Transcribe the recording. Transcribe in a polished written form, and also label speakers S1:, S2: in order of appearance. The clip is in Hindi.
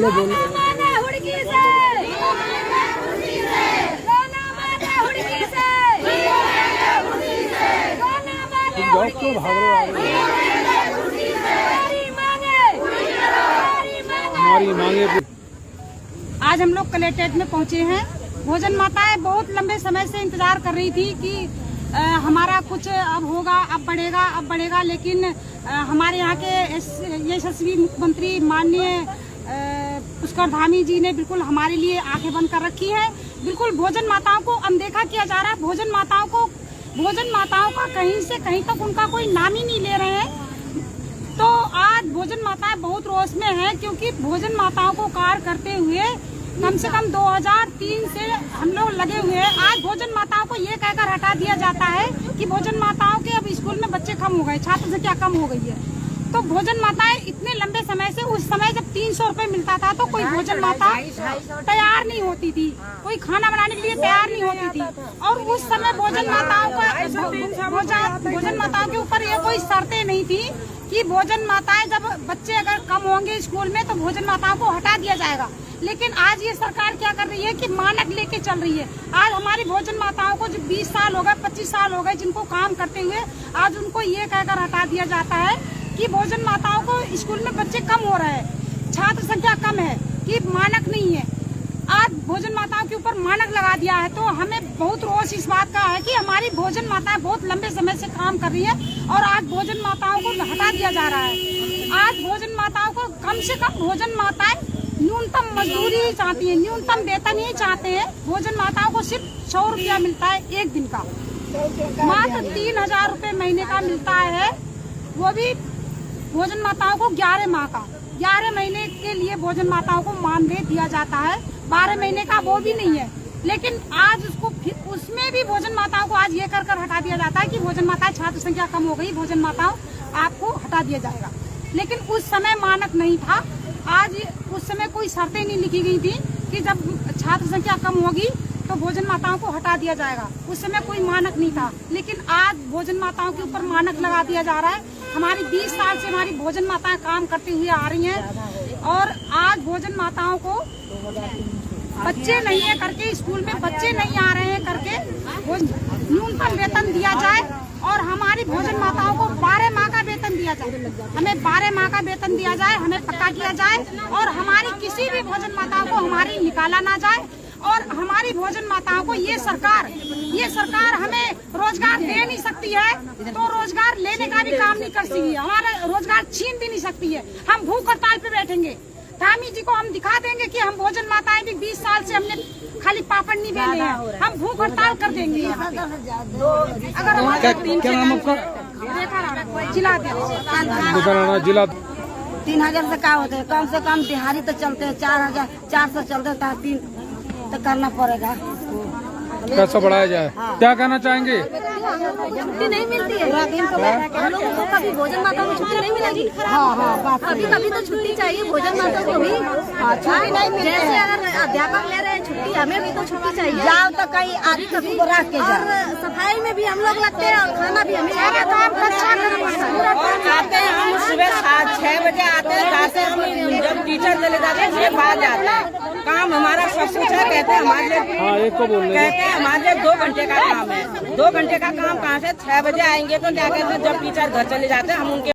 S1: बोलो बोलो। क्यों भाग रहे हो? हमारी मांगे।
S2: आज हम लोग कलेक्ट्रेट में पहुंचे हैं। भोजन माताएं बहुत लंबे समय से इंतजार कर रही थी कि हमारा कुछ अब होगा, अब बढ़ेगा, लेकिन हमारे यहाँ के यशस्वी मुख्यमंत्री माननीय पुष्कर धामी जी ने बिल्कुल हमारे लिए आंखें बंद कर रखी है। बिल्कुल भोजन माताओं को अनदेखा किया जा रहा है। भोजन माताओं का कहीं से कहीं तक उनका कोई नाम ही नहीं ले रहे हैं। तो आज भोजन माताएं बहुत रोष में हैं, क्योंकि भोजन माताओं को कार्य करते हुए कम से कम 2003 से हम लोग लगे हुए हैं। आज भोजन माताओं को ये कहकर हटा दिया जाता है कि भोजन माताओं के अब स्कूल में बच्चे कम हो गए, छात्र संख्या कम हो गई है। तो भोजन माताएं इतने लंबे समय से, उस समय जब 300 रुपए मिलता था तो कोई भोजन माता तैयार नहीं होती थी, कोई खाना बनाने के लिए तैयार नहीं होती थी। और उस समय भोजन माताओं के ऊपर ये कोई शर्तें नहीं थी कि भोजन माताएं जब बच्चे अगर कम होंगे स्कूल में तो भोजन माताओं को हटा दिया जाएगा। लेकिन आज ये सरकार क्या कर रही है कि मानक लेके चल रही है। आज हमारी भोजन माताओं को जो 20 साल हो गए, 25 साल हो गए जिनको काम करते हुए, आज उनको ये कहकर हटा दिया जाता है कि भोजन माताओं को स्कूल में बच्चे कम हो रहे हैं, छात्र संख्या कम है, कि मानक नहीं है। आज भोजन माताओं के ऊपर मानक लगा दिया है। तो हमें बहुत रोष इस बात का है कि हमारी भोजन माताएं बहुत लंबे समय से काम कर रही है और आज भोजन माताओं को हटा दिया जा रहा है। आज भोजन माताओं को कम से कम भोजन माताएं न्यूनतम मजदूरी ही चाहती है, न्यूनतम वेतन ही चाहते हैं। भोजन माताओं को सिर्फ 100 रुपया मिलता है एक दिन का, मात्र 3000 रुपए महीने का मिलता है। वो भी भोजन माताओं को 11 माह का, 11 महीने के लिए भोजन माताओं को मानदेय दिया जाता है। 12 महीने का वो भी नहीं है। लेकिन आज उसको फिर उसमें भी भोजन माताओं को आज ये कर हटा दिया जाता है कि भोजन माताएं, छात्र संख्या कम हो गई, भोजन माताओं आपको हटा दिया जाएगा। लेकिन उस समय मानक नहीं था। आज उस समय कोई शर्तें नहीं लिखी गई थी कि जब छात्र संख्या कम होगी तो भोजन माताओं को हटा दिया जाएगा। उस समय कोई मानक नहीं था। लेकिन आज भोजन माताओं के ऊपर मानक लगा दिया जा रहा है। हमारी 20 साल से हमारी भोजन माताएं काम करते हुए आ रही हैं और आज भोजन माताओं को बच्चे नहीं है करके, स्कूल में बच्चे नहीं आ रहे हैं करके न्यूनतम वेतन दिया जाए और हमारी भोजन माताओं को 12 माह का वेतन दिया जाए। हमें 12 माह का वेतन दिया जाए, हमें पक्का किया जाए और हमारी किसी भी भोजन माताओं को हमारी निकाला ना जाए। और हमारी भोजन माताओं को ये सरकार हमें रोजगार दे नहीं सकती है, तो रोजगार लेने का भी काम नहीं कर सकती है, हमारा रोजगार छीन भी नहीं सकती है। हम भूख हड़ताल पे बैठेंगे। धामी जी को हम दिखा देंगे कि हम भोजन माताएं भी 20 साल से हमने खाली पापड़ नहीं बेले हैं, हम भूख हड़ताल कर देंगे। अगर
S1: जिला
S3: 3000 से क्या होते हैं, कम से कम दिहाड़ी तो चलते हैं, 4400 चलते हैं, 3 तो करना पड़ेगा।
S1: कैसा बढ़ाया जाए? क्या कहना चाहेंगे?
S3: छुट्टी नहीं मिलती है हम लोगों को, कभी भोजन माताओं को छुट्टी नहीं मिलेगी। हाँ, कभी तो छुट्टी चाहिए भोजन माताओं को भी। छुट्टी नहीं मिलती है। जैसे अगर अध्यापक ले रहे हैं छुट्टी, हमें भी तो छुट्टी चाहिए। जाओ तो कहीं आदमी कभी को रख के जाओ। सफाई में भी हम लोग लगते हैं और खाना भी हमें
S4: आते हैं। हम सुबह 6 बजे आते हैं, घर से हम जब टीचर चले जाते हैं फिर बाहर जाते हैं। काम हमारा सब कुछ है, कहते हैं हमारे कहते हैं हमारे 2 घंटे का काम है। 2 घंटे का काम कहाँ से? 6 बजे आएंगे तो क्या कहते हैं, जब टीचर घर चले जाते हैं हम उनके